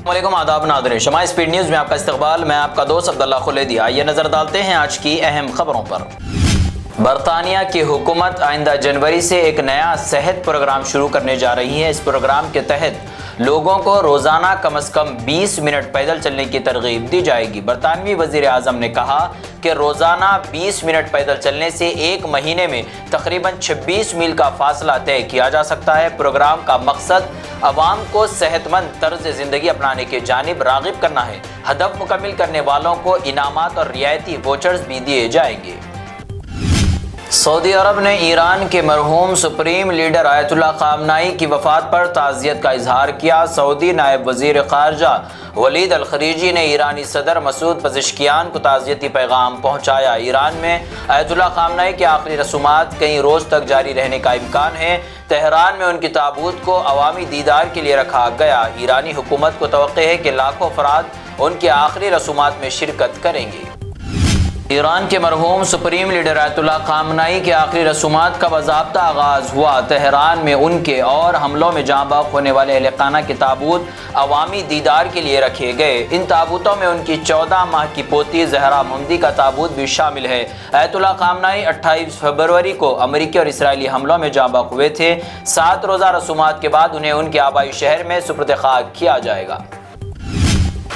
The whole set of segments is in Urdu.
وعلیکم آداب ناظرین، شمع اسپیڈ نیوز میں آپ کا استقبال۔ میں آپ کا دوست عبداللہ خلیدی۔ آئیے نظر ڈالتے ہیں آج کی اہم خبروں پر۔ برطانیہ کی حکومت آئندہ جنوری سے ایک نیا صحت پروگرام شروع کرنے جا رہی ہے۔ اس پروگرام کے تحت لوگوں کو روزانہ کم از کم 20 منٹ پیدل چلنے کی ترغیب دی جائے گی۔ برطانوی وزیر اعظم نے کہا کہ روزانہ 20 منٹ پیدل چلنے سے ایک مہینے میں تقریباً 26 میل کا فاصلہ طے کیا جا سکتا ہے۔ پروگرام کا مقصد عوام کو صحت مند طرز زندگی اپنانے کی جانب راغب کرنا ہے۔ ہدف مکمل کرنے والوں کو انعامات اور رعایتی ووچرز بھی دیے جائیں گے۔ سعودی عرب نے ایران کے مرحوم سپریم لیڈر آیت اللہ خامنائی کی وفات پر تعزیت کا اظہار کیا۔ سعودی نائب وزیر خارجہ ولید الخلیجی نے ایرانی صدر مسعود پزشکیان کو تعزیتی پیغام پہنچایا۔ ایران میں آیت اللہ خامنائی کی آخری رسومات کئی روز تک جاری رہنے کا امکان ہے۔ تہران میں ان کی تابوت کو عوامی دیدار کے لیے رکھا گیا۔ ایرانی حکومت کو توقع ہے کہ لاکھوں افراد ان کی آخری رسومات میں شرکت کریں گے۔ ایران کے مرحوم سپریم لیڈر آیت اللہ خامنائی کے آخری رسومات کا باضابطہ آغاز ہوا۔ تہران میں ان کے اور حملوں میں جاں بحق ہونے والے اہل خانہ کے تابوت عوامی دیدار کے لیے رکھے گئے۔ ان تابوتوں میں ان کی 14 ماہ کی پوتی زہرا ممدی کا تابوت بھی شامل ہے۔ آیت اللہ خامنائی 28 فروری کو امریکی اور اسرائیلی حملوں میں جاں بحق ہوئے تھے۔ 7 روزہ رسومات کے بعد انہیں ان کے آبائی شہر میں سپرد خاک کیا جائے گا۔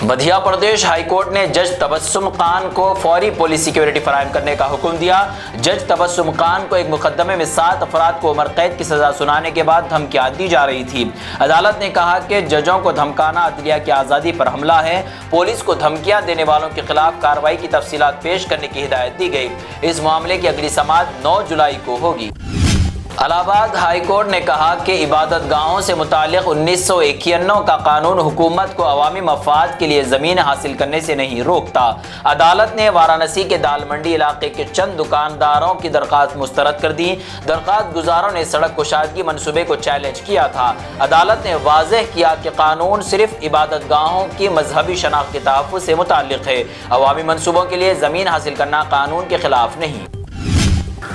مدھیہ پردیش ہائی کورٹ نے جج تبسم خان کو فوری پولیس سیکیورٹی فراہم کرنے کا حکم دیا۔ جج تبسم خان کو ایک مقدمے میں 7 افراد کو عمر قید کی سزا سنانے کے بعد دھمکیاں دی جا رہی تھی۔ عدالت نے کہا کہ ججوں کو دھمکانا عدلیہ کی آزادی پر حملہ ہے۔ پولیس کو دھمکیاں دینے والوں کے خلاف کارروائی کی تفصیلات پیش کرنے کی ہدایت دی گئی۔ اس معاملے کی اگلی سماعت 9 جولائی کو ہوگی۔ الہ آباد ہائی کورٹ نے کہا کہ عبادت گاہوں سے متعلق 1991 کا قانون حکومت کو عوامی مفاد کے لیے زمین حاصل کرنے سے نہیں روکتا۔ عدالت نے وارانسی کے دال منڈی علاقے کے چند دکانداروں کی درخواست مسترد کر دی۔ درخواست گزاروں نے سڑک کشادگی منصوبے کو چیلنج کیا تھا۔ عدالت نے واضح کیا کہ قانون صرف عبادت گاہوں کی مذہبی شناخت کے تحفظ سے متعلق ہے۔ عوامی منصوبوں کے لیے زمین حاصل کرنا قانون کے خلاف نہیں۔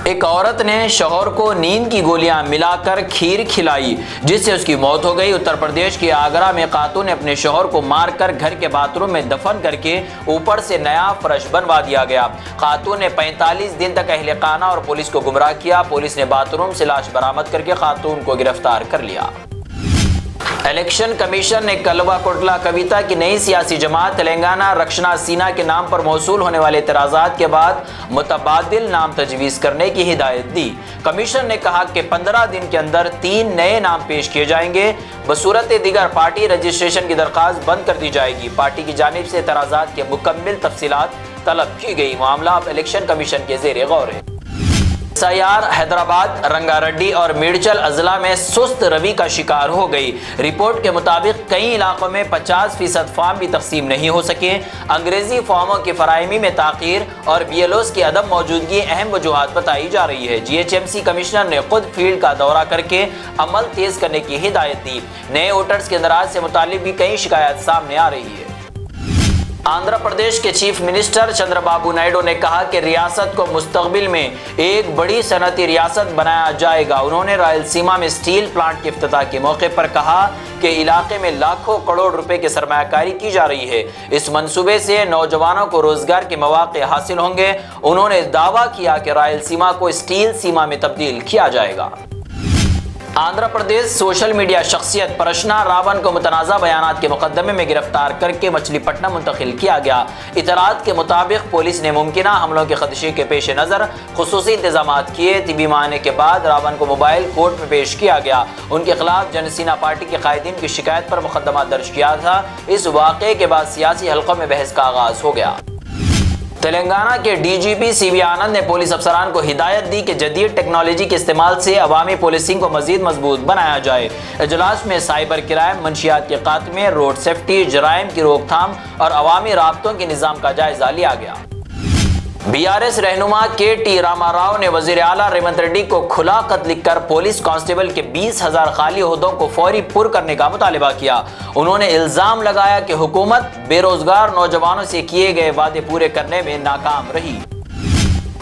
ایک عورت نے شوہر کو نیند کی گولیاں ملا کر کھیر کھلائی جس سے اس کی موت ہو گئی۔ اتر پردیش کے آگرہ میں خاتون نے اپنے شوہر کو مار کر گھر کے باتھ روم میں دفن کر کے اوپر سے نیا فرش بنوا دیا گیا۔ خاتون نے 45 دن تک اہل خانہ اور پولیس کو گمراہ کیا۔ پولیس نے باتھ روم سے لاش برآمد کر کے خاتون کو گرفتار کر لیا۔ الیکشن کمیشن نے کلوا کوٹلا کویتا کی نئی سیاسی جماعت تلنگانہ رکشنا سینا کے نام پر موصول ہونے والے اعتراضات کے بعد متبادل نام تجویز کرنے کی ہدایت دی۔ کمیشن نے کہا کہ 15 دن کے اندر 3 نئے نام پیش کیے جائیں گے۔ بصورت دیگر پارٹی رجسٹریشن کی درخواست بند کر دی جائے گی۔ پارٹی کی جانب سے اعتراضات کے مکمل تفصیلات طلب کی گئی۔ معاملہ اب الیکشن کمیشن کے زیر غور ہے۔ سیار حیدرآباد، رنگا ریڈی اور میڈچل اضلاع میں سست روی کا شکار ہو گئی۔ رپورٹ کے مطابق کئی علاقوں میں 50% فارم بھی تقسیم نہیں ہو سکے۔ انگریزی فارموں کی فراہمی میں تاخیر اور BLOs کی عدم موجودگی اہم وجوہات بتائی جا رہی ہے۔ GHMC کمشنر نے خود فیلڈ کا دورہ کر کے عمل تیز کرنے کی ہدایت دی۔ نئے ووٹرز کے اندراج سے متعلق بھی کئی شکایات سامنے آ رہی ہے۔ آندھرا پردیش کے چیف منسٹر چندر بابو نائیڈو نے کہا کہ ریاست کو مستقبل میں ایک بڑی صنعتی ریاست بنایا جائے گا۔ انہوں نے رائلسیما میں اسٹیل پلانٹ کے افتتاح کے موقع پر کہا کہ علاقے میں لاکھوں کروڑ روپے کی سرمایہ کاری کی جا رہی ہے۔ اس منصوبے سے نوجوانوں کو روزگار کے مواقع حاصل ہوں گے۔ انہوں نے دعویٰ کیا کہ رائلسیما کو اسٹیل سیما میں تبدیل کیا جائے گا۔ آندھرا پردیش سوشل میڈیا شخصیت پرشنا راون کو متنازع بیانات کے مقدمے میں گرفتار کر کے مچھلی پٹنم منتقل کیا گیا۔ اطلاعات کے مطابق پولیس نے ممکنہ حملوں کے خدشے کے پیش نظر خصوصی انتظامات کیے۔ طبی معائنے کے بعد راون کو موبائل کورٹ میں پیش کیا گیا۔ ان کے خلاف جن سینا پارٹی کے قائدین کی شکایت پر مقدمہ درج کیا تھا۔ اس واقعے کے بعد سیاسی حلقوں میں بحث کا آغاز ہو گیا۔ تلنگانہ کے DGP CB آنند نے پولیس افسران کو ہدایت دی کہ جدید ٹیکنالوجی کے استعمال سے عوامی پولیسنگ کو مزید مضبوط بنایا جائے۔ اجلاس میں سائبر کرائم، منشیات کے خاتمے، روڈ سیفٹی، جرائم کی روک تھام اور عوامی رابطوں کے نظام کا جائزہ لیا گیا۔ BRS رہنما KT راما راؤ نے وزیر اعلیٰ ریونت ریڈی کو کھلا خط لکھ کر پولیس کانسٹیبل کے 20,000 خالی عہدوں کو فوری پر کرنے کا مطالبہ کیا۔ انہوں نے الزام لگایا کہ حکومت بے روزگار نوجوانوں سے کیے گئے وعدے پورے کرنے میں ناکام رہی۔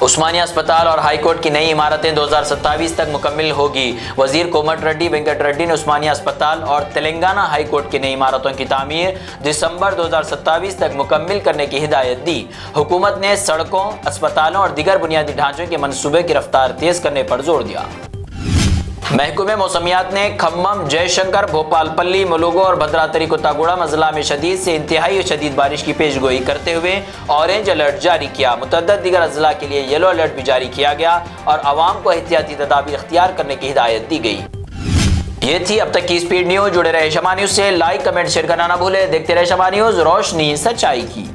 عثمانیہ اسپتال اور ہائی کورٹ کی نئی عمارتیں 2027 تک مکمل ہوگی۔ وزیر کومٹ ریڈی وینکٹ ریڈی نے عثمانیہ اسپتال اور تلنگانہ ہائی کورٹ کی نئی عمارتوں کی تعمیر دسمبر 2027 تک مکمل کرنے کی ہدایت دی۔ حکومت نے سڑکوں، اسپتالوں اور دیگر بنیادی ڈھانچے کے منصوبے کی رفتار تیز کرنے پر زور دیا۔ محکمہ موسمیات نے کھمم، جے شنکر، بھوپال پلی، ملوگو اور بھدراتری کوتاگوڑا اضلاع میں شدید سے انتہائی شدید بارش کی پیش گوئی کرتے ہوئے اورنج الرٹ جاری کیا۔ متعدد دیگر اضلاع کے لیے یلو الرٹ بھی جاری کیا گیا اور عوام کو احتیاطی تدابیر اختیار کرنے کی ہدایت دی گئی۔ یہ تھی اب تک کی سپیڈ نیوز۔ جڑے رہے شمع نیوز سے، لائک، کمنٹ، شیئر کرنا نہ بھولے۔ دیکھتے رہے شمع نیوز، روشنی سچائی کی۔